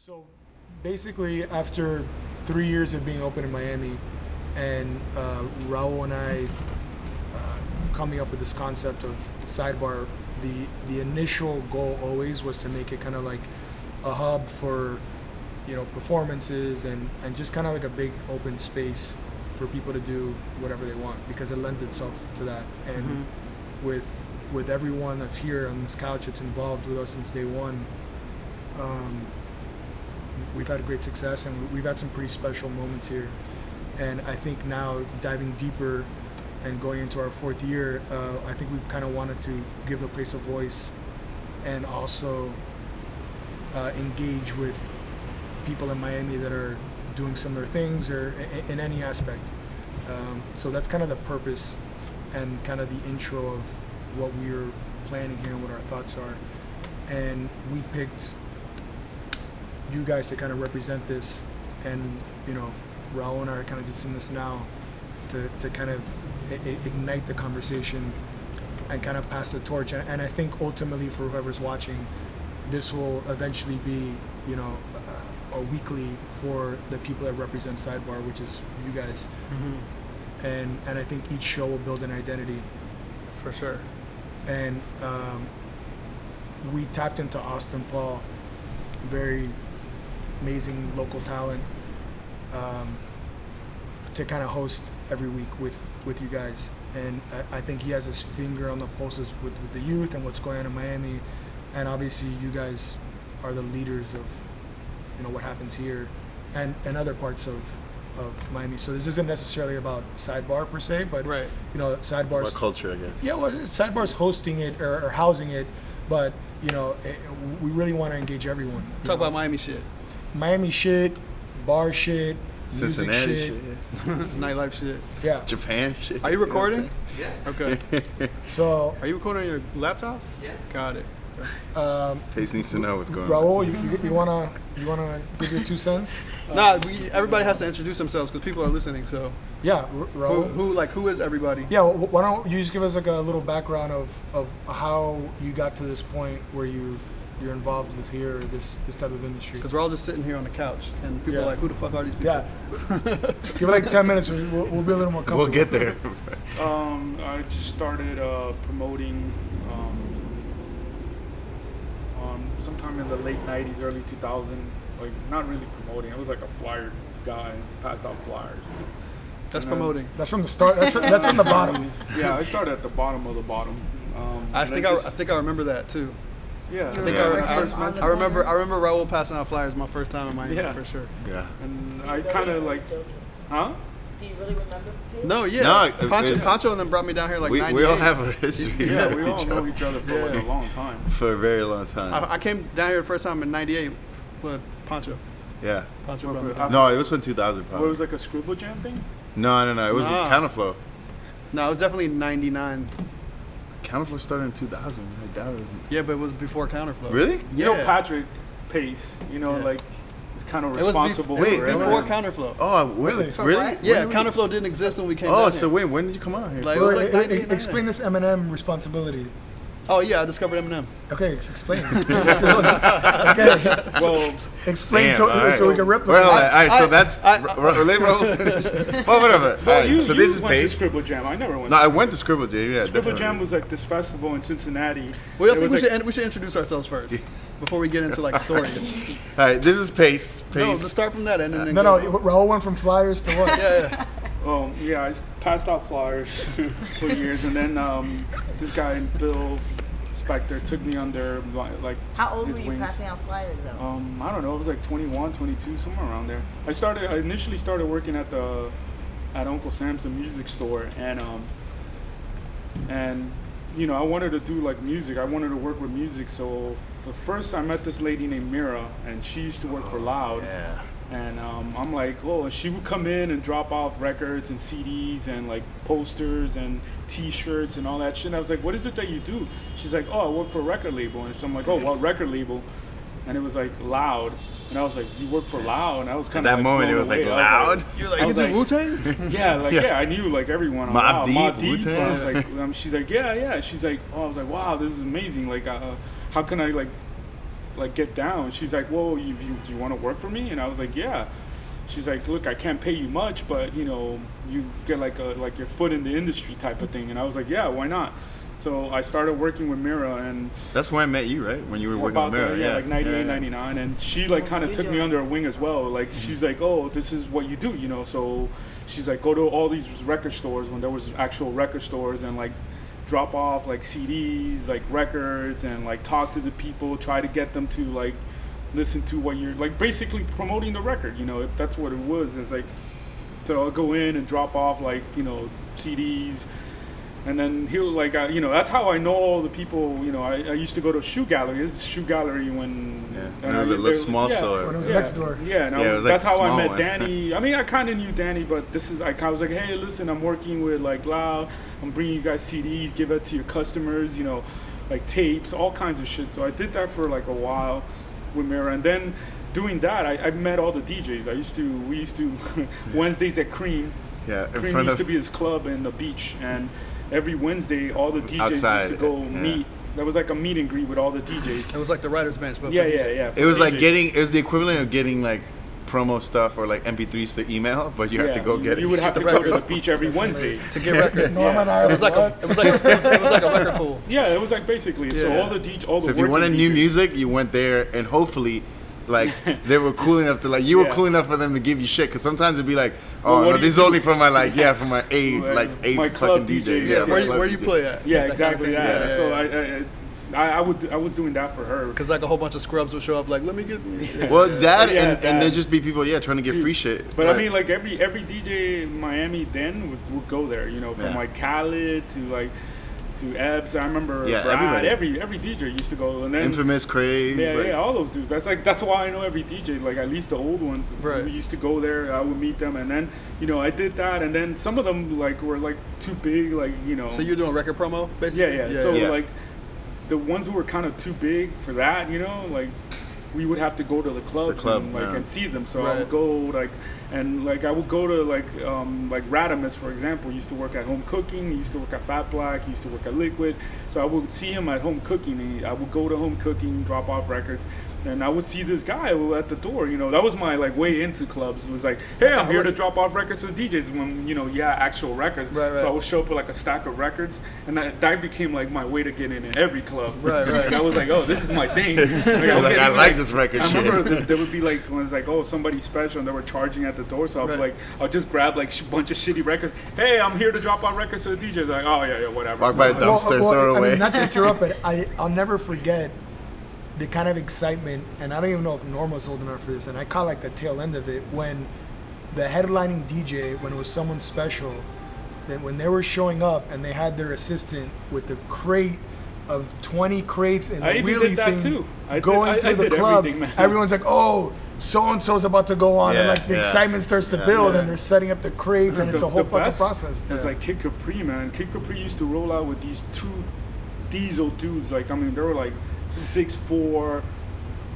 So basically, after 3 years of being open in Miami, and Raul and I coming up with this concept of Sidebar, the initial goal always was to make it kind of like a hub for performances and just kind of like a big open space for people to do whatever they want, because it lends itself to that. And with everyone that's here on this couch that's involved with us since day one, we've had great success, and we've had some pretty special moments here. And I think now, diving deeper and going into our fourth year, I think we kind of wanted to give the place a voice, and also engage with people in Miami that are doing similar things, or in any aspect. So that's kind of the purpose and kind of the intro of what we're planning here and what our thoughts are. And we picked you guys to kind of represent this, and Raul and I are kind of just in this now to kind of ignite the conversation and kind of pass the torch. And I think ultimately, for whoever's watching, this will eventually be a weekly for the people that represent Sidebar, which is you guys. And I think each show will build an identity For sure. and we tapped into Austin Paul, very amazing local talent, to kind of host every week with you guys. And I think he has his finger on the pulses with the youth and what's going on in Miami. And obviously you guys are the leaders of what happens here and other parts of Miami. So this isn't necessarily about Sidebar per se, but Right. Sidebar's What culture, I guess. yeah, well, Sidebar's hosting it or housing it, but we really want to engage everyone. Talk about Miami shit. Miami shit, bar shit, music Cincinnati shit. shit. Nightlife shit. Yeah. Japan shit. Are you recording? Yeah. Okay. So Are you recording on your laptop? Yeah. Got it. Pace needs to know what's going on. Raul, you wanna give your 2 cents? Nah, everybody has to introduce themselves because people are listening. So Yeah, Raul. who is everybody? Yeah, why don't you just give us like a little background of how you got to this point where you're involved with here, this type of industry. Because we're all just sitting here on the couch, and people Yeah. are like, "Who the fuck are these people?" Yeah. Give it like 10 minutes, and we'll be a little more comfortable. We'll get there. I just started promoting sometime in the late 90s, early 2000s. Like, not really promoting. I was like a flyer guy, passed out flyers. That's And then- promoting. That's from the start. That's from the bottom. Yeah, I started at the bottom of the bottom. I and think then I just- think I remember that too. Yeah. I think Yeah. when I first met I remember Raul passing out flyers my first time in Miami Yeah. for sure. Yeah. And I kind of like, huh? Do you really remember? No, yeah. No, Pancho, it's- Pancho and them brought me down here like we 98. all have a history. Yeah, with we all each know other each other for like a long time. for a very long time. I came down here the first time in '98 with Pancho. Yeah. Pancho What brought me for- down. No, it was from 2000 What, probably. it was like a Scribble Jam thing? No. It was Nah. Counterflow. No, it was definitely '99. Counterflow started in 2000. I doubt it was. Yeah, but it was before Counterflow. Really? Yeah. You know Patrick Pace, Yeah. like, is kind of It was, responsible it was for before everything. Counterflow. Oh, Really? Really? Yeah, When- Counterflow didn't exist when we came Oh, down so here. when did you come out here? Like, it was like 98, Explain this Eminem responsibility. Oh yeah, I discovered Eminem. Okay, explain. Okay, Well, explain Damn, so all right. we can replicate. Well, all right, so I- that's let Raul finish. Well, whatever. All right, you, so you this is went to Pace. Scribble Jam. I never went No, to I went to Scribble Jam. Yeah, Scribble definitely. Jam was like this festival in Cincinnati. Well, I It think was we should introduce ourselves first before we get into like stories. All right, this is Pace. No, Pace. let's start from that end. And then No, go. Raul went from flyers to what? Yeah. Yeah, I passed out flyers for years, and then this guy Bill Spector took me under like How old his were you wings. passing out flyers though? I don't know. It was like 21, 22, somewhere around there. I initially started working at Uncle Sam's, the music store, and I wanted to do like music. I wanted to work with music. So first I met this lady named Mira, and she used to work for Loud. Yeah. And I'm like, oh, and she would come in and drop off records and CDs and like posters and T-shirts and all that shit. And I was like, what is it that you do? She's like, oh, I work for a record label. And so I'm like, oh, what record label? And it was like Loud. And I was like, you work for Loud? And I was kind of At that moment, it was like Loud. You're like, I you was do like- Wu-Tang? Yeah, I knew like everyone. I'm Mobb like, wow, Deep, Mobb Deep. Wu-Tang. I was like, she's like, yeah. She's like, oh, I was like, wow, this is amazing. Like, how can I like like get down. She's like, "Whoa, do you want to work for me?" And I was like, "Yeah." She's like, "Look, I can't pay you much, but you know, you get like your foot in the industry type of thing." And I was like, "Yeah, why not?" So I started working with Mira, and that's when I met you, right? When you were working with Mira, like 98, 99, and she like kind of took me under her wing as well. Like she's like, "Oh, this is what you do," you know. So she's like, "Go to all these record stores when there was actual record stores, and like drop off like CDs, like records, and like talk to the people, try to get them to like listen to what you're like, basically promoting the record, you know, if that's what it was." It's like, so I'll go in and drop off like, you know, CDs, and then he'll like, you know, that's how I know all the people. You know, I used to go to a shoe gallery. This is a shoe gallery when it was a little small store. When it was next door. Yeah, and it was that's like how I met one. Danny. I mean, I kind of knew Danny, but this is like, I was like, "Hey, listen, I'm working with like Loud. I'm bringing you guys CDs. Give it to your customers. You know, like tapes, all kinds of shit." So I did that for like a while with Mira, and then doing that, I met all the DJs. We used to Wednesdays at Cream. Yeah, Cream used to be this club in the beach, and every Wednesday all the DJs outside, used to go meet. There was like a meet and greet with all the DJs. It was like the writers' bench, but Yeah. It was like DJs. it was the equivalent of getting like promo stuff or like MP3s to email, but you have to go get it. You would have to go to the beach every Wednesday. to get records. Norman and I It was like a record pool. Yeah, it was like basically. So Yeah. all the So if you wanted new DJs. music, you went there, and hopefully, like they were cool enough to like you were Yeah. cool enough for them to give you shit. Because sometimes it'd be like, Well, "Oh what no, do you this is do?" only for my like from my eight My club fucking DJs." DJs. Yeah, my club where you DJs. play at? Yeah, That kind of exactly thing. that. Yeah. So I was doing that for her. Because like a whole bunch of scrubs would show up, like, "Let me get." Well, that Yeah, and that. there'd just be people trying to get Dude, free shit. But I mean, like every DJ in Miami then would go there, you know, from Yeah. like Khaled to Ebbs. I remember Yeah, Brad, everybody. every DJ used to go, and then Infamous Craze. like, yeah, all those dudes. That's why I know every DJ, like at least the old ones. Right. We used to go there. I would meet them, and then you know I did that, and then some of them like were like too big, like you know. So you're doing record promo, basically. Yeah. So Yeah. like the ones who were kind of too big for that, you know, like we would have to go to the clubs and like yeah. and see them. So I Right. would go like and like I would go to like Radimus, for example. He used to work at Home Cooking. He used to work at Fat Black. He used to work at Liquid. So I would see him at Home Cooking. I would go to Home Cooking, drop off records, and I would see this guy at the door. You know, that was my like way into clubs. It was like, "Hey, I'm here to drop off records for DJs." When you know, actual records. Right. So I would show up with like a stack of records, and that became like my way to get in every club. Right. And I was like, "Oh, this is my thing." I like this record I shit. remember there would be like when it's like, "Oh, somebody special," and they were charging at the door. So I'll be Right. like, I'll just grab like a bunch of shitty records. "Hey, I'm here to drop off records to the DJs." Like, "Oh yeah, whatever." Walk by a So, dumpster, throw it I away. mean, not to interrupt, but I'll never forget the kind of excitement, and I don't even know if Norma's old enough for this, and I caught like the tail end of it when the headlining DJ, when it was someone special, then when they were showing up and they had their assistant with the crate of 20 crates and I the even wheelie did that thing too. I going did through the club, everything, man. everyone's like, "Oh, so and so's about to go on," and Yeah, like the yeah. excitement starts to build, and they're setting up the crates, and it's a whole The fucking best process. was like Kid Capri, man. Kid Capri used to roll out with these two diesel dudes. Like, I mean, they were like 6'4",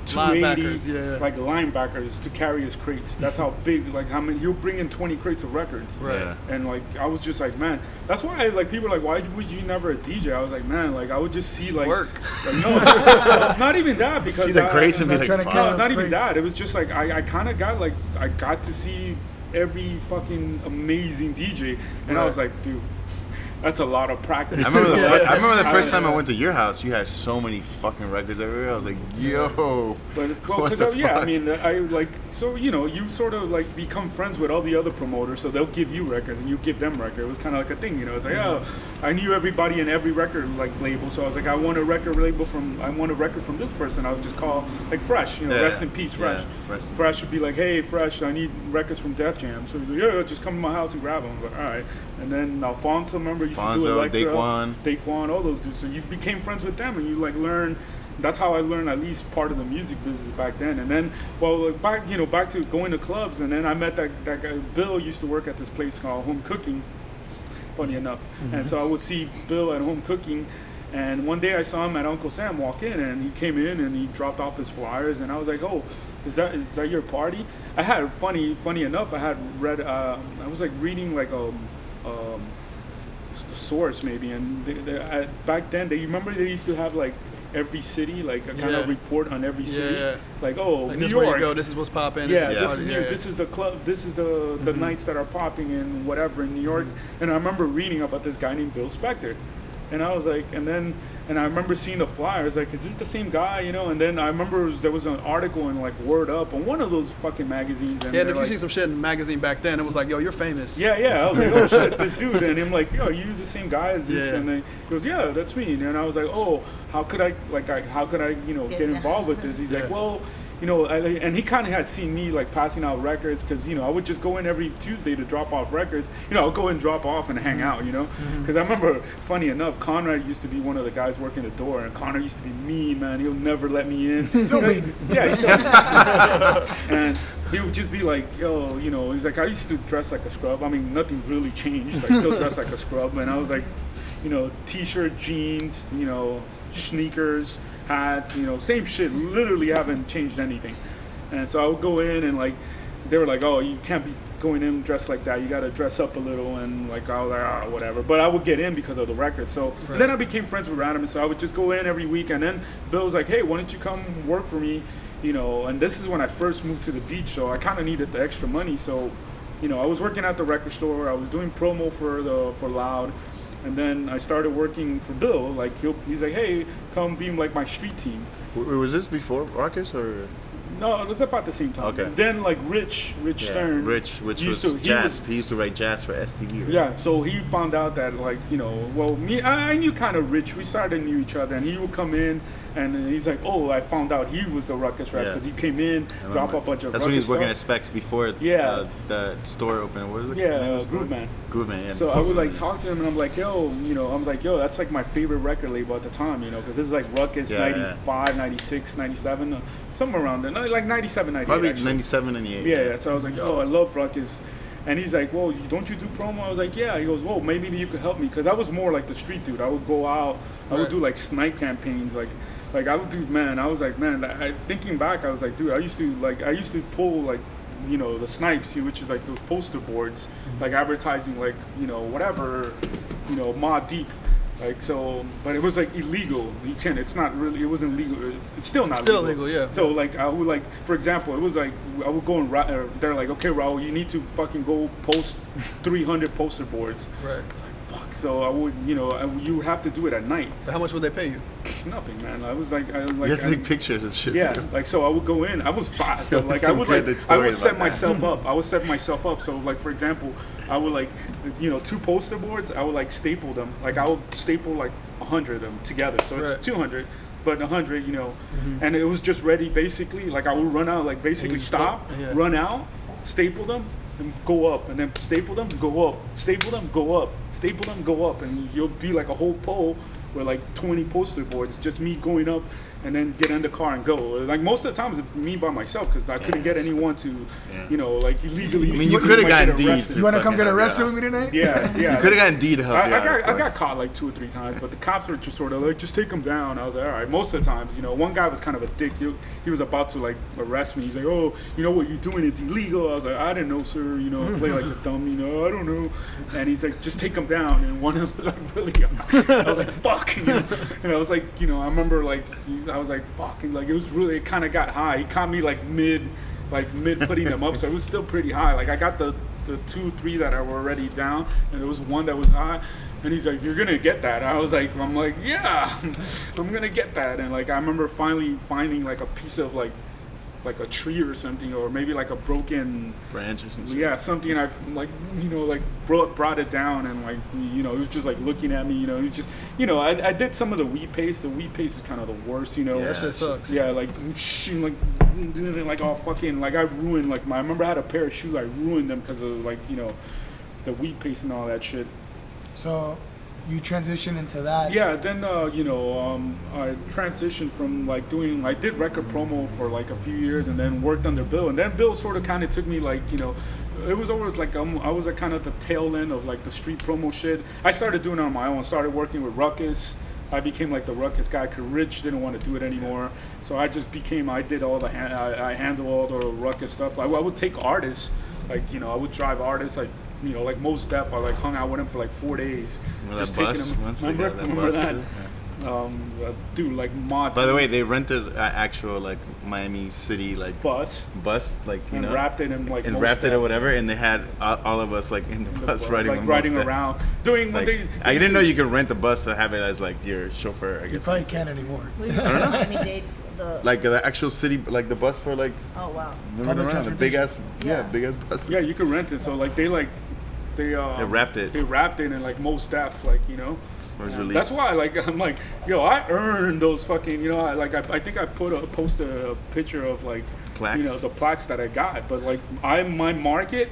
280, Linebackers, yeah. like linebackers to carry his crates. That's how big. Like, how many? He'll bring in 20 crates of records. Right. Yeah. And like, I was just like, man. That's why like people are like, why would you never a DJ? I was like, man, like I would just see like, work. like, no, not even that because See the crates and be I'm like, trying to "Fuck." count no, not even Crates. that. It was just like I kind of got like I got to see every fucking amazing DJ, and I Right. was like, dude, that's a lot of practice. I remember, I remember the first I- time I went to your house, you had so many fucking records everywhere. I was like, yo. But what because the yeah, I fuck? mean, I like so you know you sort of like become friends with all the other promoters, so they'll give you records and you give them records. It was kind of like a thing, you know. It's like oh, I knew everybody in every record like label, so I was like, I want a record from this person. I would just call like Fresh, you know, Yeah. rest in peace, Fresh. Yeah, rest in Fresh would be like, hey, Fresh, I need records from Def Jam. So he's like, yeah, just come to my house and grab them. I was like, all right. And then Alfonso, remember, used to do Alfonso, Electra, Daquan, all those dudes. So you became friends with them, and you like learn. That's how I learned at least part of the music business back then. And then, well, like, back to going to clubs. And then I met that guy. Bill used to work at this place called Home Cooking. Funny enough. And so I would see Bill at Home Cooking. And one day I saw him at Uncle Sam walk in, and he came in and he dropped off his flyers, and I was like, "Oh, is that your party?" I had funny enough. I had read. I was like reading like the source maybe, and back then you remember they used to have like every city, like a kind Yeah. of report on every city. Yeah. Like, oh, Like New this is where you York. go. This is what's popping. Yeah, this this is is the New. party, This is the club. This is the nights that are popping in whatever in New York. And I remember reading about this guy named Bill Spector, and I was like, and I remember seeing the flyer. I was like, is this the same guy? You know? And then I remember there was an article in like Word Up on one of those fucking magazines. And Yeah, and they're if you like, see some shit in the magazine back then, it was like, yo, you're famous. yeah, I was like, oh shit, this dude. And I'm like, yo, you the same guy as this? Yeah. And then he goes, yeah, that's me. And I was like, oh, how could I get involved with this? He's like, well, and he kind of had seen me like passing out records because I would just go in every Tuesday to drop off records. I'll go and drop off and hang out. Because I remember, funny enough, Conrad used to be one of the guys working the door, and Conrad used to be mean, man. He'll never let me in. Still mean. Yeah, he's still mean. And he would just be like, yo, he's like, I used to dress like a scrub. I mean, nothing really changed. I still dress like a scrub. And I was like, t-shirt, jeans, sneakers, hat, same shit. Literally haven't changed anything. And so I would go in and like, they were like, oh, you can't be going in dressed like that. You got to dress up a little. And like, I was like, whatever. But I would get in because of the record. So and then I became friends with Random. And so I would just go in every week. And then Bill was like, hey, why don't you come work for me? And this is when I first moved to the beach. So I kind of needed the extra money. So, I was working at the record store. I was doing promo for Loud. And then I started working for Bill. Like he's like, hey, come be like my street team. Was this before Ruckus or? No, it was about the same time. Okay. Then like Rich Stern. Rich, which used was to- he jazz. was- He used to write jazz for STV. Right? Yeah, so he found out that like, I knew kind of Rich. We started to knew each other, and he would come in, and he's like, oh, I found out he was the Ruckus rap because he came in, drop a bunch of. That's when he was Ruckus working at stuff. Specs before the store opened. What is it? Yeah, Groove Man. Groove Man. Yeah. So I would like talk to him, and I'm like, yo, that's like my favorite record label at the time, because this is like Ruckus, 95, 96, 97, somewhere around there, like 97, 98. Probably actually. 97, 98. Yeah. So I was like, yo, I love Ruckus. And he's like, well, don't you do promo? I was like, yeah. He goes, well, maybe you could help me. Because I was more like the street dude. I would go out. I would do like snipe campaigns. Like I would do, man. I was like, man, thinking back, I was like, dude, I used to pull like, the snipes, which is like those poster boards, like advertising like, whatever, Mod Deep. Like so, but it was like illegal. You can't. It's not really. It wasn't legal. It's still not. Still legal, yeah. So like I would like, for example, it was like I would go and they're like, okay, Raul, you need to fucking go post 300 poster boards. Right. It's like fuck. So I would, you would have to do it at night. But how much would they pay you? Nothing, man. I was like, You have to take pictures and shit. yeah, too. like so I would go in. I was fast. Yo, Like I some would candid like I would stories set about that. myself up. I would set myself up. So like for example, I would like 2 poster boards. I would like staple them. Like I would staple like 100 of them together. So it's Right. 200, but 100, and it was just ready basically. Like I would run out, like basically stop, run out, staple them, and go up, and then staple them, go up, staple them, go up, staple them, go up, and you'll be like a whole pole with like 20 poster boards, just me going up and then get in the car and go. Like most of the times, it's me by myself because I couldn't get anyone to, like illegally. I mean, you could have gotten D. You want to come get arrested with me tonight? Yeah. You could have gotten D to help you out. I got caught like 2 or 3 times, but the cops were just sort of like, just take him down. I was like, all right. Most of the times, one guy was kind of a dick. He was about to like arrest me. He's like, oh, what you're doing is illegal. I was like, I didn't know, sir. I play like a dumb, I don't know. And he's like, just take him down. And one of them was like, really? I was like, fuck. And I was like, I remember like, I was like, fucking, like it kind of got high. He caught me like mid putting them up, so it was still pretty high. Like I got the 2, 3 that were already down, and there was one that was high. And he's like, you're gonna get that. I'm like, yeah, I'm gonna get that. And like I remember finally finding like a piece of like a tree or something, or maybe like a broken branch or something. Yeah, something. I've like brought it down, and like it was just like looking at me. It was just I did some of the wheat paste. The wheat paste is kind of the worst. Yeah, that shit sucks. Yeah, like all fucking like I ruined like I remember I had a pair of shoes. I ruined them because of like the wheat paste and all that shit. So you transition into that. Yeah, then I transitioned from like I did record promo for like a few years, and then worked under Bill, and then Bill sort of kind of took me like it was always like I was at kind of the tail end of like the street promo shit. I started doing it on my own. Started working with Ruckus. I became like the Ruckus guy because Rich didn't want to do it anymore. So I just became. I did all I handle all the Ruckus stuff. I would take artists, like I would drive artists like. Like Most Def, I like hung out with him for like 4 days, Remember just that taking bus? him. Once they got that Remember bus that? too? Dude, like mod. By the way, they rented an actual like Miami City like bus like you and know, wrapped it in like and most wrapped it stuff. or whatever, and they had all of us like in the bus riding like on riding most around doing what Like, they. I didn't know you could rent a bus to have it as like your chauffeur. I You guess. probably can't anymore. What do you mean? Miami-Dade, the. Like the actual city, like the bus for like Oh wow. moving around, the big ass, Yeah. big ass buses. Yeah, you could rent it. So like they wrapped it. They wrapped it in like most stuff, like you know. Or it's And released. that's why like I'm like, yo, I earned those fucking, you know, I think I posted a picture of like Plaques? you know, the plaques that I got, but like my market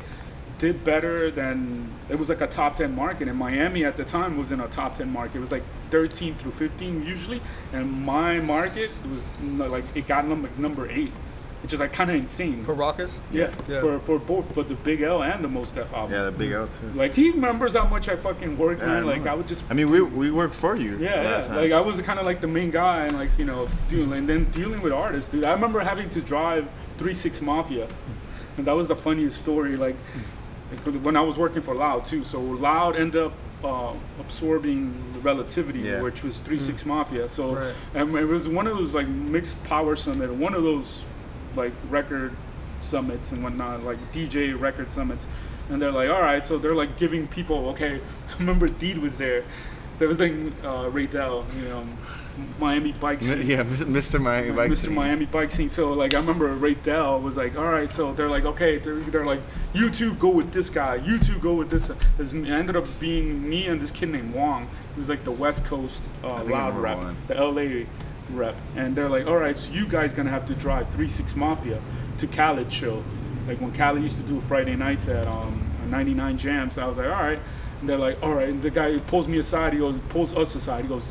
did better than it was like a top 10 market, and Miami at the time was in a top 10 market. It was like 13 through 15 usually, and my market was like it got number 8, which is like kind of insane. For Raucous? Yeah, Yeah. for both, but the Big L and the Most Def album. Yeah, the big L too. Like he remembers how much I fucking worked, Yeah, man. I Like know. I would just. I mean, we work for you. Yeah, a lot of yeah. times. Like I was kind of like the main guy, and like you know, dealing with artists, dude. I remember having to drive 3-6 Mafia, and that was the funniest story. Like when I was working for Loud too. So Loud ended up absorbing Relativity, Yeah. which was 3-6 Mafia. So Right. and it was one of those like mixed power summit, one of those like record summits and whatnot, like DJ record summits. And they're like, all right, so they're like giving people, okay, I remember Deed was there. So it was like Raydell, you know, Miami bike scene. Yeah, Mr. Miami bike Mr. scene. Miami bike scene. So like I remember Raydell was like, all right, so they're like, okay, they're like, you two go with this guy, you two go with this. It ended up being me and this kid named Wong. He was like the West Coast think I Loud remember rep, Wong. the LA rep. And they're like, all right, so you guys gonna have to drive 3-6 Mafia to Khaled's show. Like when Khaled used to do Friday nights at 99 Jams. I was like, all right. And they're like, all right. And the guy pulls me aside. He goes, pulls us aside. He goes,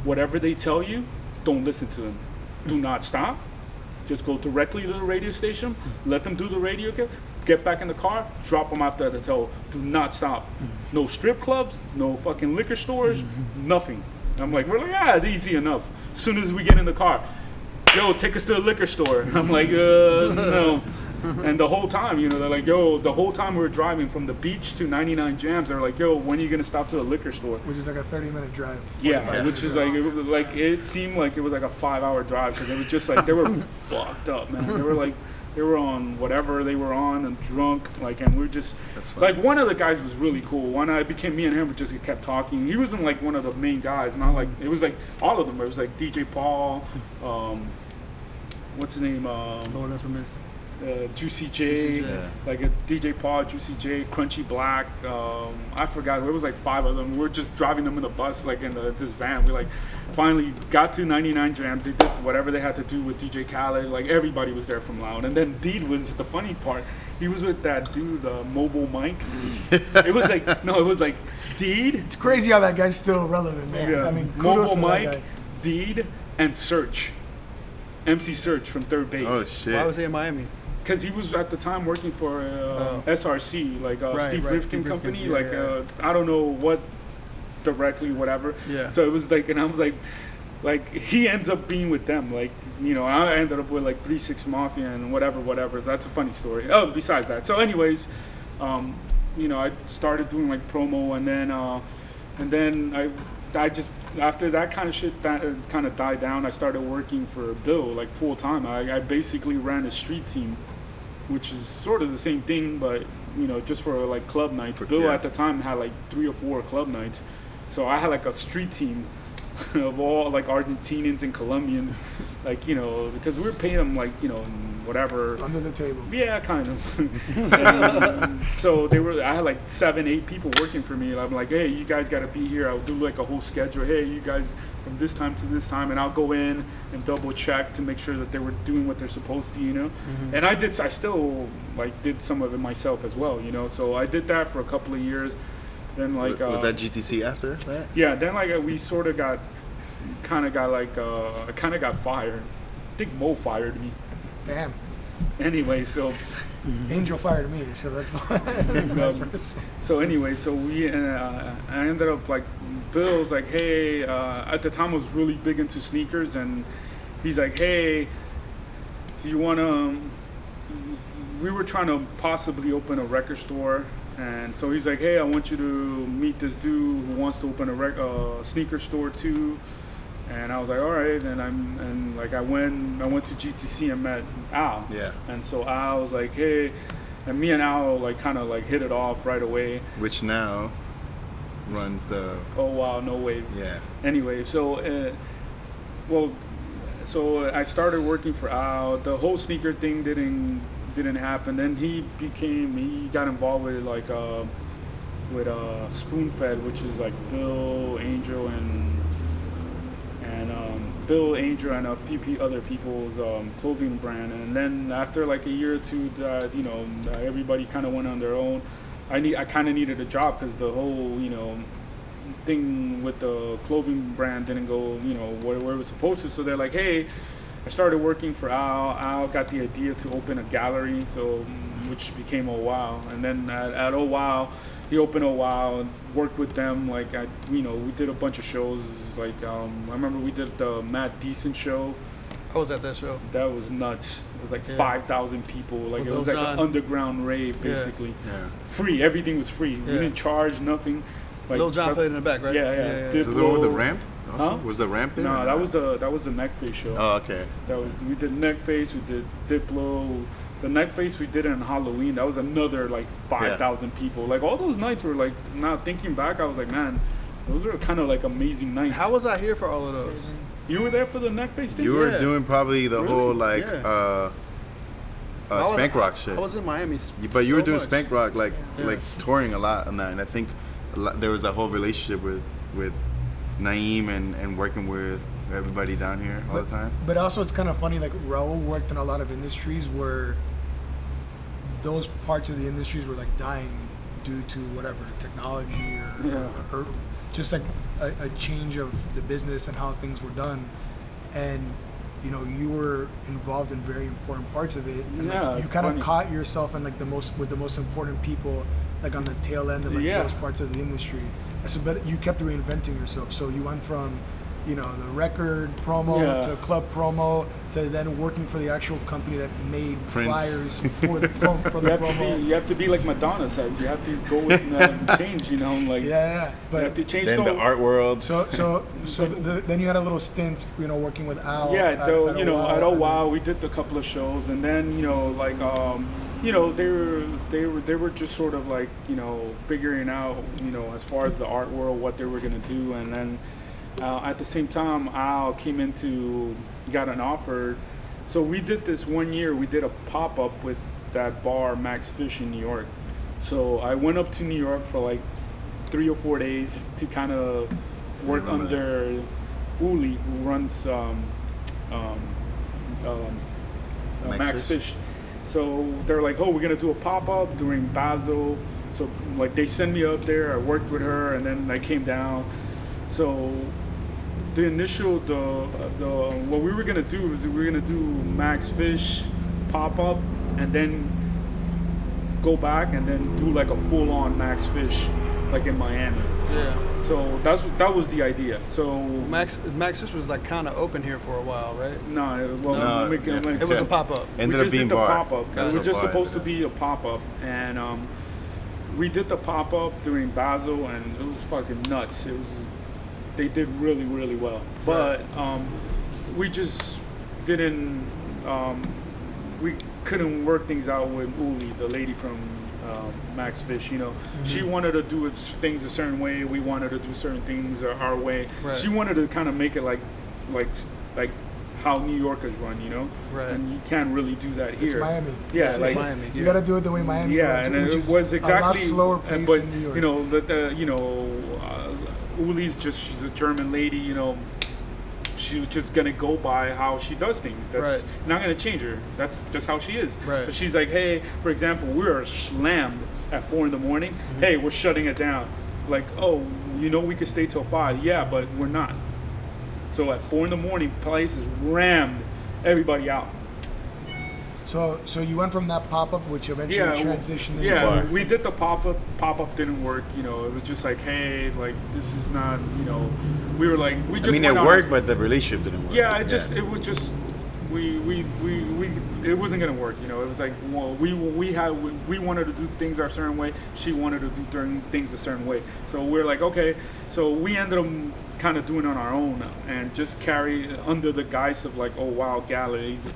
whatever they tell you, don't listen to them. Do not stop. Just go directly to the radio station. Let them do the radio. Get back in the car. Drop them after the hotel. Do not stop. No strip clubs. No fucking liquor stores. Nothing. I'm like, we're like, yeah, easy enough. As soon as we get in the car, yo, take us to the liquor store. I'm like, no. And the whole time, you know, they're like, yo, the whole time we were driving from the beach to 99 Jams, they're like, yo, when are you gonna stop to the liquor store? Which is like a 30-minute drive. Yeah, 45 which is minute like, drive. it was like, it seemed like it was like a 5-hour drive, because it was just like, they were fucked up, man. They were like, they were on whatever they were on and drunk, like, and we were just, That's funny. like, one of the guys was really cool. One, I became, me and him just kept talking. He wasn't like one of the main guys, not like, it was like all of them. It was like DJ Paul, what's his name? Lord Infamous. Juicy J, Juicy J. Yeah. like a DJ Paul, Juicy J, Crunchy Black. I forgot. It was like 5 of them. We were just driving them in the bus, like in this van. We like finally got to 99 Jams. They did whatever they had to do with DJ Khaled. Like everybody was there from Loud. And then Deed was the funny part. He was with that dude, Mobile Mike. It was like no, it was like Deed. It's crazy how that guy's still relevant, man. Yeah. I mean, kudos Mobile to Mike, that guy. Deed, and Search. MC Search from Third Base. Oh shit. Why was he in Miami? Because he was at the time working for SRC, like Right, Steve right, Rifkin Steve company, Rifkin's, yeah, like I don't know what directly, whatever. Yeah. So it was like, and I was like he ends up being with them, like you know, I ended up with like 3-6 Mafia and whatever. That's a funny story. Oh, besides that, so anyways, you know, I started doing like promo, and then I just after that kind of shit that kind of died down, I started working for Bill like full time. I basically ran a street team, which is sort of the same thing, but you know, just for like club nights. Bill Yeah. at the time had like 3 or 4 club nights, so I had like a street team of all like Argentinians and Colombians, like you know, because we were paying them like you know whatever. Under the table. Yeah, kind of. And, so I had like 7-8 people working for me. And I'm like, hey, you guys got to be here. I'll do like a whole schedule. Hey, you guys from this time to this time, and I'll go in and double check to make sure that they were doing what they're supposed to, you know. And I still like did some of it myself as well, you know. So I did that for a couple of years. Then like was that GTC after that? yeah, then like we sort of got I kind of got fired. I think Mo fired me. Damn. Anyway, so. Angel fired me, so that's fine. So anyway, so I ended up like Bill's like, hey, at the time I was really big into sneakers, and he's like, hey, do you want to? We were trying to possibly open a record store, and so he's like, hey, I want you to meet this dude who wants to open a sneaker store too. And I was like, all right. And like I went to GTC and met Al. Yeah. And so Al was like, hey, and me and Al like kind of like hit it off right away. Which now runs the. Oh wow, no way. Yeah. Anyway, so so I started working for Al. The whole sneaker thing didn't happen. Then he got involved with like Spoonfed, which is like Bill Angel and Bill Angel and a few other people's clothing brand. And then after like a year or two, that everybody kind of went on their own. I kind of needed a job because the whole thing with the clothing brand didn't go where it was supposed to. So they're like, hey, I started working for Al. Al got the idea to open a gallery, which became Oh Wow. And then at Oh Wow, he opened Oh Wow and worked with them. Like we did a bunch of shows. Like I remember we did the Matt Decent show. I was at that show. That was nuts. It was like 5,000 people. Like With it was Lil like Jon. an underground rave, basically. Yeah. Free. Everything was free. We didn't charge nothing. Like, Lil Jon played in the back, right? Yeah. The one with the ramp? Also? Huh? Was the ramp there? No, that was the Neck Face show. Oh, okay. We did Neck Face, we did Diplo. The Neck Face we did it on Halloween. That was another like 5,000 people. Like all those nights were like, now thinking back, I was like, man, those were kind of like amazing nights. How was I here for all of those? You were there for the Neck Face thing? You were doing probably the Really? whole like I Spank Rock shit. I was in Miami. But you were doing much. Spank Rock like Yeah. touring a lot on that, and I think there was that whole relationship with Naeem and working with everybody down here all the time. But also, it's kind of funny. Like Raul worked in a lot of industries where those parts of the industries were like dying due to whatever technology or just like a change of the business and how things were done. And you were involved in very important parts of it, and like, you it's kind of funny. caught yourself in like the most important people, like on the tail end of like those parts of the industry. And so, but you kept reinventing yourself. So you went from the record promo to club promo to then working for the actual company that made Prince. flyers for the promo. You have to be like Madonna says. You have to go with change. Like But you have to change. Then the art world. Then you had a little stint, working with Al. Yeah, at at Wow, Oh Wow, we did a couple of shows, and then they were just sort of like figuring out as far as the art world what they were gonna do, and then at the same time Al got an offer. So we did this one year. We did a pop up with that bar Max Fish in New York. So I went up to New York for like 3 or 4 days to kind of work under Uli, who runs Max Fish. So they're like, oh, we're gonna do a pop-up during Basel. So like they sent me up there. I worked with her, and then I came down. So the initial what we were gonna do is we were gonna do Max Fish pop-up, and then go back and then do like a full-on Max Fish, like in Miami. Yeah. So that was the idea. So Max Fish was like kind of open here for a while, right? It It was a pop-up. Ended we up just being did the bar. pop-up. That's It was what just bar supposed to ended be a pop-up, and we did the pop-up during Basel, and it was fucking nuts. They did really, really well, but we just didn't. We couldn't work things out with Uli, the lady from Max Fish. She wanted to do things a certain way. We wanted to do certain things our way. Right. She wanted to kind of make it like how New Yorkers run, Right. And you can't really do that here. It's Miami. Yeah, It's like Miami. You got to do it the way Miami yeah, runs, and which it is was exactly a lot slower pace but than New York. Uli's she's a German lady, she was just gonna go by how she does things. That's Right. not gonna change her. That's just how she is. Right. So she's like, hey, for example, we're slammed at 4 a.m. Hey, we're shutting it down. Like, oh, we could stay till 5. Yeah, but we're not. So at 4 a.m, place is rammed, everybody out. So you went from that pop-up, which eventually transitioned into Yeah, we did the pop-up. Pop-up didn't work. It was just like, hey, like this is not. We were like, we just. I mean, it went on worked, but the relationship didn't work. Yeah, it was just it wasn't gonna work. You know, it was like, well, we wanted to do things our certain way. She wanted to do things a certain way. So we're like, okay. So we ended up kind of doing it on our own and just carry under the guise of like, oh wow galleries,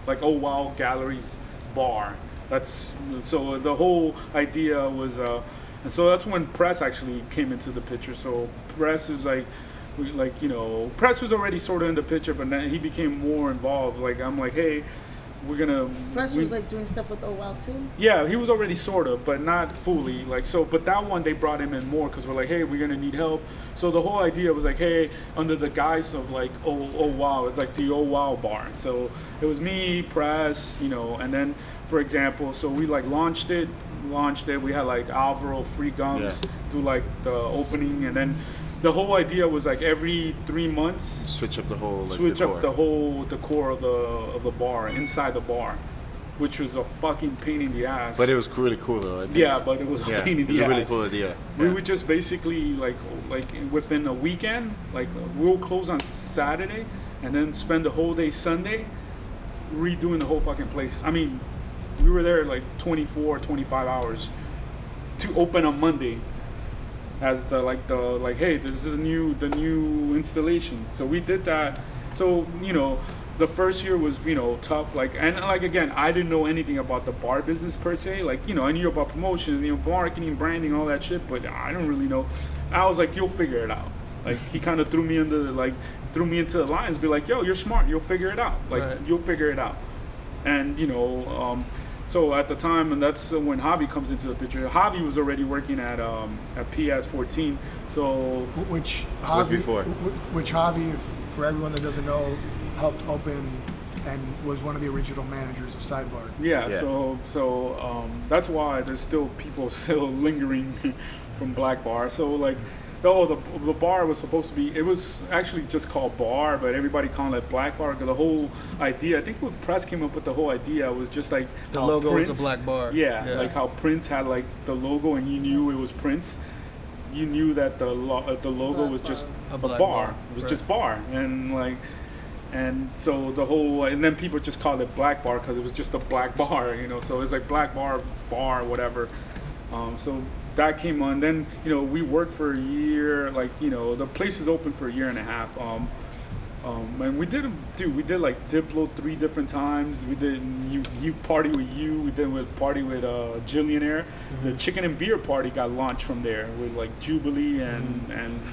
bar. That's so the whole idea was, and so that's when press actually came into the picture. So press is like. Press was already sort of in the picture, but then he became more involved. Like, I'm like, hey, we're gonna. Press was like doing stuff with OWOW too. Yeah, he was already sort of, but not fully. Like, so, but that one they brought him in more because we're like, hey, we're gonna need help. So the whole idea was like, hey, under the guise of like, oh wow, it's like the oh wow bar. So it was me, Press, and then, for example, so we like launched it. We had like Alvaro, Free Gums, do like the opening, and then. The whole idea was like every 3 months, switch up the whole decor of the bar inside the bar, which was a fucking pain in the ass. But it was really cool though. I think. Yeah, but it was a pain in the ass. It was a really cool idea. We would just basically like within a weekend, like we'll close on Saturday and then spend the whole day Sunday redoing the whole fucking place. I mean, we were there like 24, 25 hours to open on Monday. As the hey, this is the new installation. So we did that. So the first year was tough. Again, I didn't know anything about the bar business per se. I knew about promotions, marketing, branding, all that shit, but I don't really know. I was like, you'll figure it out. Like he kind of threw me into the lines, be like, yo, you're smart, you'll figure it out. You'll figure it out. And so at the time, and that's when Javi comes into the picture. Javi was already working at PS14. So which Javi, for everyone that doesn't know, helped open and was one of the original managers of Sidebar. Yeah. So that's why there's still people still lingering from Black Bar. So the bar was supposed to be, it was actually just called Bar, but everybody called it Black Bar because the whole idea, I think when Press came up with the whole idea was just like the logo was a black bar. Yeah, like how Prince had like the logo and you knew it was Prince. You knew that the logo was just a bar. It was just bar, and so the whole, and then people just called it Black Bar because it was just a black bar, So it's like Black Bar, whatever. So that came on. Then we worked for a year. The place is open for a year and a half. And we did like Diplo 3 different times. We did you party with you. We did party with Jillionaire. Mm-hmm. The chicken and beer party got launched from there with like Jubilee and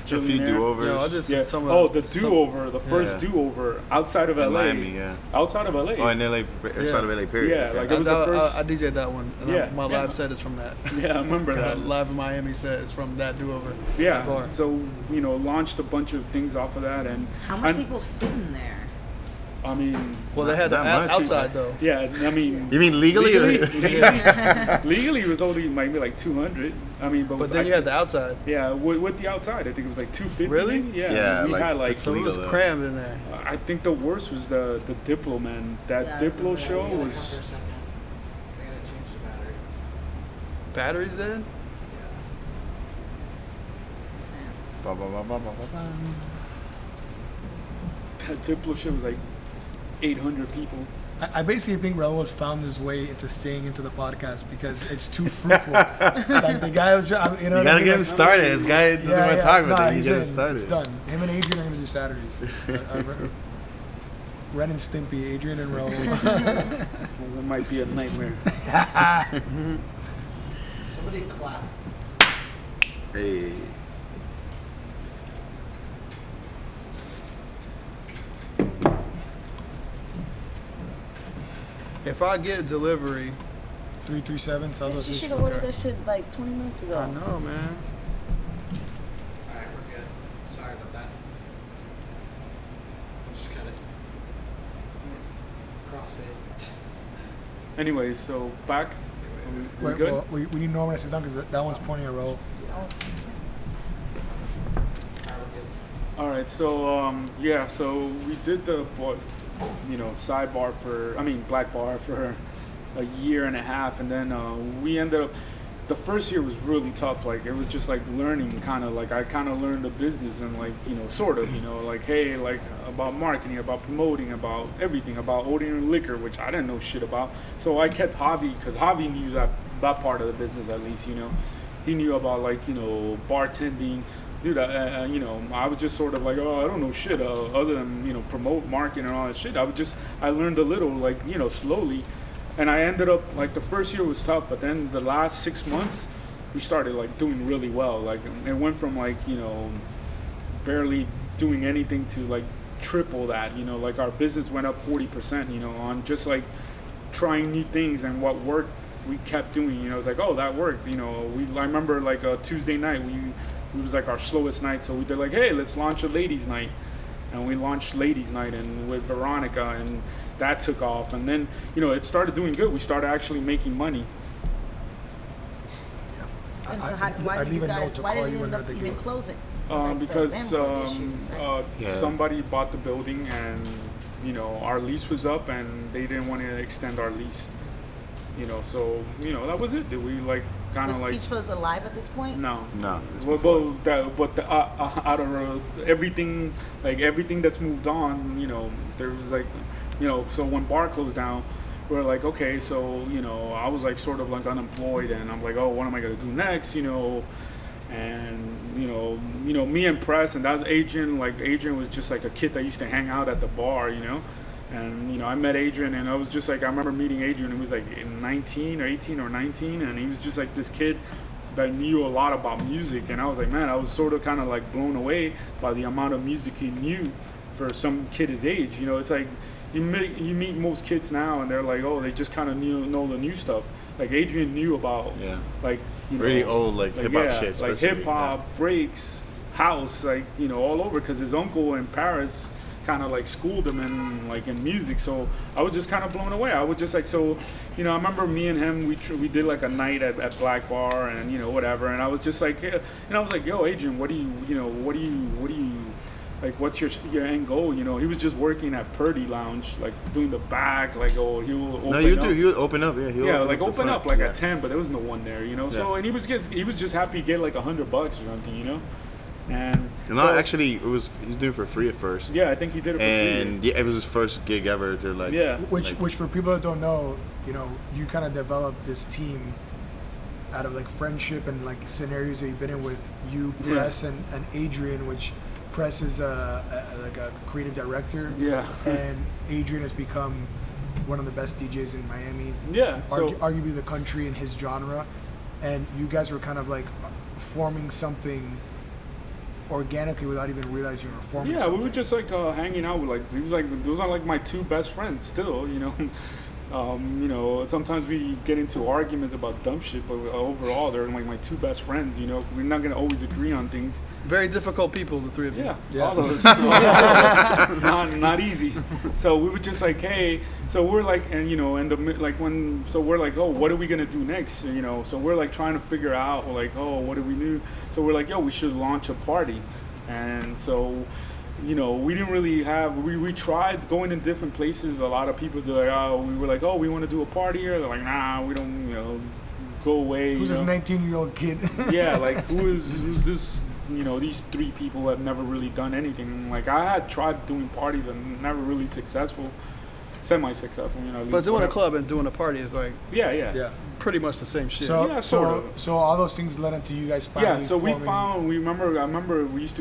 Jillionaire. A few do-overs. The do-over, the first do-over outside of LA. Miami, yeah. Outside of LA. Oh, in LA, outside of LA, period. Yeah, like it was the first. I DJ'd that one. And my live set is from that. Yeah, I remember that. Live in Miami set is from that do-over. Yeah. Bar. So launched a bunch of things off of that, and how much people fit in there? I mean, well, they had the outside though. Yeah, I mean. You mean legally? Legally, it was only maybe like 200. I mean, but then you had the outside. Yeah, with the outside, I think it was like 250. Really? Yeah. Yeah. We had like. So it was crammed in there. I think the worst was the Diplo, man. That Diplo show was. They gotta change the battery. Batteries then? That Diplo shit was like 800 people. I basically think Raul has found his way into staying into the podcast because it's too fruitful. Like the guy was, you gotta get him started. This guy doesn't want to talk about it. You get him started. It's done. Him and Adrian are gonna do Saturdays. Ren and Stimpy, Adrian and Raul. That might be a nightmare. Somebody clap. Hey. If I get delivery, 337 South. She should have ordered that shit like 20 minutes ago. I know, man. Alright, we're good. Sorry about that. Just cut it. Crossfade. Anyway, so back. Wait, good? well, we need Norman to sit down because that one's pointing at Raul. Alright, we're good. All right, so so we did the Sidebar Black Bar for a year and a half, and then we ended up the first year was really tough. Like it was just like learning, kind of like I kind of learned the business and like sort of like hey like about marketing, about promoting, about everything, about ordering liquor, which I didn't know shit about. So I kept Javi because Javi knew that part of the business at least. He knew about like bartending. Dude, I was just sort of like, oh, I don't know shit other than promote, marketing, and all that shit. I learned a little like slowly. And I ended up, like, the first year was tough, but then the last 6 months, we started, like, doing really well. Like, it went from, like, barely doing anything to, like, triple that. Like, our business went up 40%, on just, like, trying new things. And what worked, we kept doing. It was like, oh, that worked. I remember, like, a Tuesday night, it was, like, our slowest night. So we did, like, hey, let's launch a ladies' night. And we launched Ladies Night and with Veronica, and that took off. And then, it started doing good. We started actually making money. And so why did you end up even closing? Because right? somebody bought the building, and our lease was up, and they didn't want to extend our lease. So that was it. Did we like kind of like? Was Peach Fuzz alive at this point? No. But Out of everything, like everything that's moved on, there was like, so when bar closed down, we're like, okay, so I was like sort of like unemployed, and I'm like, oh, what am I gonna do next, and me and Press, and that Adrian was just like a kid that used to hang out at the bar, And I met Adrian, and I was just like, I remember meeting Adrian. He was like 19 or 18 or 19, and he was just like this kid that knew a lot about music. And I was like, man, I was sort of kind of like blown away by the amount of music he knew for some kid his age. It's like you meet most kids now, and they're like, oh, they just kind of know the new stuff. Like Adrian knew about like really old like hip hop shit, like hip hop, breaks, house, like all over, because his uncle in Paris kind of like schooled him in music. So I was just kind of blown away. I was just like, so I remember me and him, we did like a night at Black Bar, and whatever, and I was just like, I was like, yo, Adrian, what do you like, what's your end goal? He was just working at Purdy Lounge, like doing the back, like, oh, he will open up. He would open up, open up like at 10, but there was no one there, So, and he was just happy to get like $100 or something, And actually, he was doing it for free at first. Yeah, I think he did it for free. And it was his first gig ever. To like, which for people that don't know, you kind of developed this team out of like friendship and like scenarios that you've been in with you, Press, and Adrian, which Press is like a creative director. Yeah. And Adrian has become one of the best DJs in Miami. Yeah. Arguably the country in his genre, and you guys were kind of like forming something organically without even realizing you were forming something. We were just like hanging out with those are like my two best friends still, sometimes we get into arguments about dumb shit, but overall they're like my two best friends, we're not gonna always agree on things. Very difficult people, the three of you. Yeah. All those not easy. So we were just like, hey, so we're like, and so we're like, oh, what are we gonna do next? So we're like trying to figure out like, oh, what do we do? So we're like, yo, we should launch a party. And so we didn't really have, we tried going in different places. A lot of people were like, oh, we were like, oh, we want to do a party here. They're like, nah, we don't, go away. Who's this 19-year-old kid? Yeah, like who's this, these three people who have never really done anything. Like I had tried doing parties and never really semi-successful, But doing a club and doing a party is like pretty much the same shit. So all those things led into you guys finally. Yeah, so I remember we used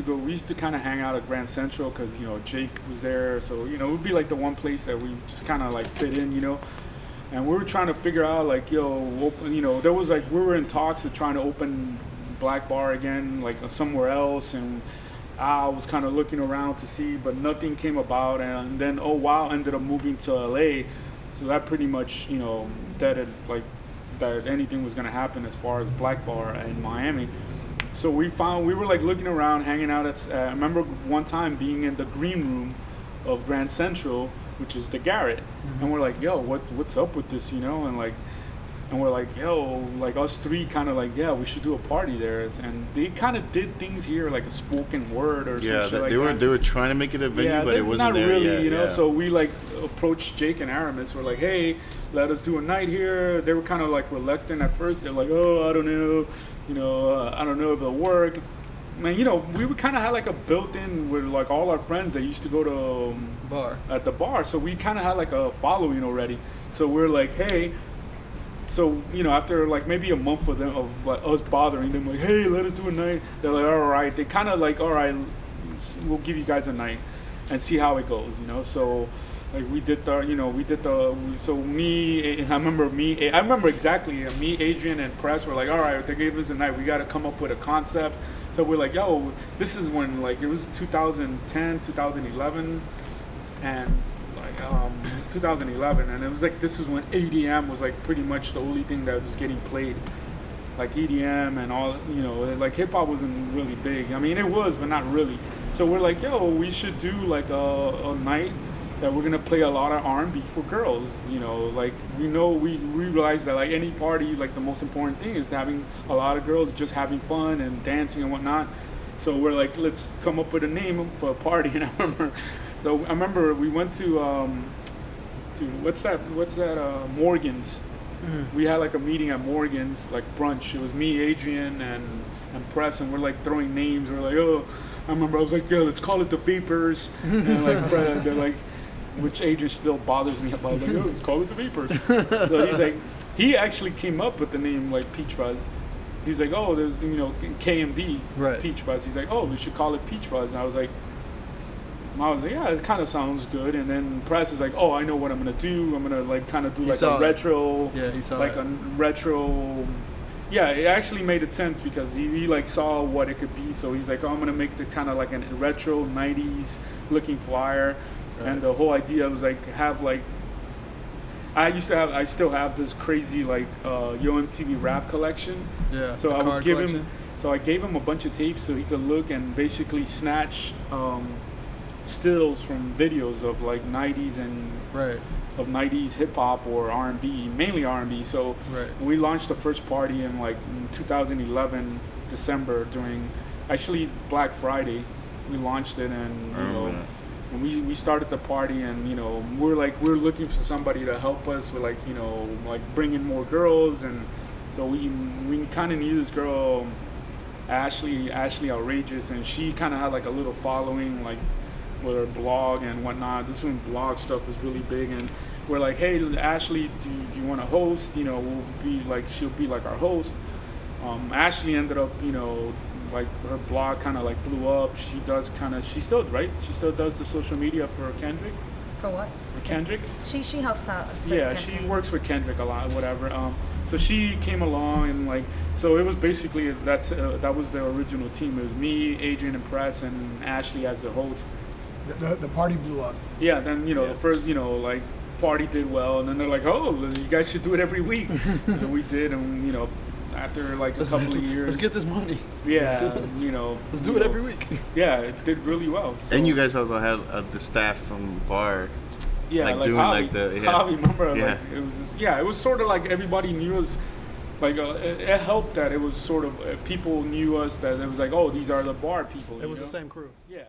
to kind of hang out at Grand Central because Jake was there, so it would be like the one place that we just kind of like fit in, and we were trying to figure out like, there was like, we were in talks of trying to open Black Bar again, like somewhere else, and I was kind of looking around to see, but nothing came about. And then ended up moving to LA, so that pretty much deaded like that anything was gonna happen as far as Black Bar in Miami. So we were like looking around, hanging out at. I remember one time being in the green room of Grand Central, which is the Garret, and we're like, yo, what's up with this, and like. And we're like, yo, like us three kind of like, yeah, we should do a party there. And they kind of did things here, like a spoken word or Yeah, something like they were that. they were trying to make it a venue, Yeah, but it wasn't not there really, yet. you know. Yeah. So we like approached Jake and Aramis. We're like, hey, let us do a night here. They were kind of like reluctant at first. They're like, oh, I don't know, I don't know if it'll work. Man, we would kind of have like a built-in with like all our friends that used to go to Bar. at the bar. So we kind of had like a following already. So we're like, hey. So, after like maybe a month of them, of like us bothering them, like, hey, let us do a night. They're like, all right. They kind of like, all right, we'll give you guys a night and see how it goes, So, like I remember exactly, me, Adrian, and Press were like, all right, they gave us a night. We got to come up with a concept. So we're like, yo, this is when like it was 2010, 2011, and it was 2011, and it was like this is when EDM was like pretty much the only thing that was getting played, like EDM and all, like hip hop wasn't really big. I mean, it was, but not really. So we're like, yo, we should do like a night that we're gonna play a lot of R&B for girls. Like we realize that like any party, like the most important thing is having a lot of girls just having fun and dancing and whatnot. So we're like, let's come up with a name for a party. And I remember we went to what's that Morgan's. Mm-hmm. We had like a meeting at Morgan's, like brunch. It was me, Adrian, and Press, and we're like throwing names. We're like, oh, I remember I was like, yeah, let's call it the Vapors. And like they're like, which Adrian still bothers me about, like, oh, let's call it the Vapors. So he's like, he actually came up with the name like Peach Fuzz. He's like, oh, there's KMD, right. Peach Fuzz. He's like, oh, we should call it Peach Fuzz. And I was like, yeah, it kind of sounds good. And then Press is like, oh, I know what I'm gonna do. I'm gonna like kind of do like a retro, he saw like a retro. Yeah, it actually made it sense because he like saw what it could be. So he's like, oh, I'm gonna make the kind of like a retro '90s looking flyer. Right. And the whole idea was like have like I still have this crazy like Yo MTV rap collection. Yeah. So I would give collection. him. So I gave him a bunch of tapes so he could look and basically snatch stills from videos of like 90s and of 90s hip hop or R&B, mainly R&B. So we launched the first party in like 2011 December during actually Black Friday. We launched it and and we started the party and we're looking for somebody to help us with like like bringing more girls, and so we kind of knew this girl Ashley Outrageous, and she kind of had like a little following like with her blog and whatnot. This when blog stuff was really big, and we're like, hey Ashley, do you want to host? We'll be like, she'll be like our host. Ashley ended up like her blog kind of like blew up. She still does the social media for Kendrick. For what? For Kendrick. She helps out. Yeah, she works with Kendrick a lot, whatever. So she came along and like, so it was basically that was the original team. It was me, Adrian, and Press, and Ashley as the host. The party blew up. Yeah, then the first like party did well, and then they're like, oh, you guys should do it every week. And we did, and after like a couple of years, let's get this money. Yeah, let's do it every week. Yeah, it did really well. So. And you guys also had the staff from Bar. Yeah, like doing Javi, like the Javi, remember? Yeah. Like it was just, it was sort of like everybody knew us. Like it helped that it was sort of people knew us, that it was like, oh, these are the Bar people. It was the same crew. Yeah.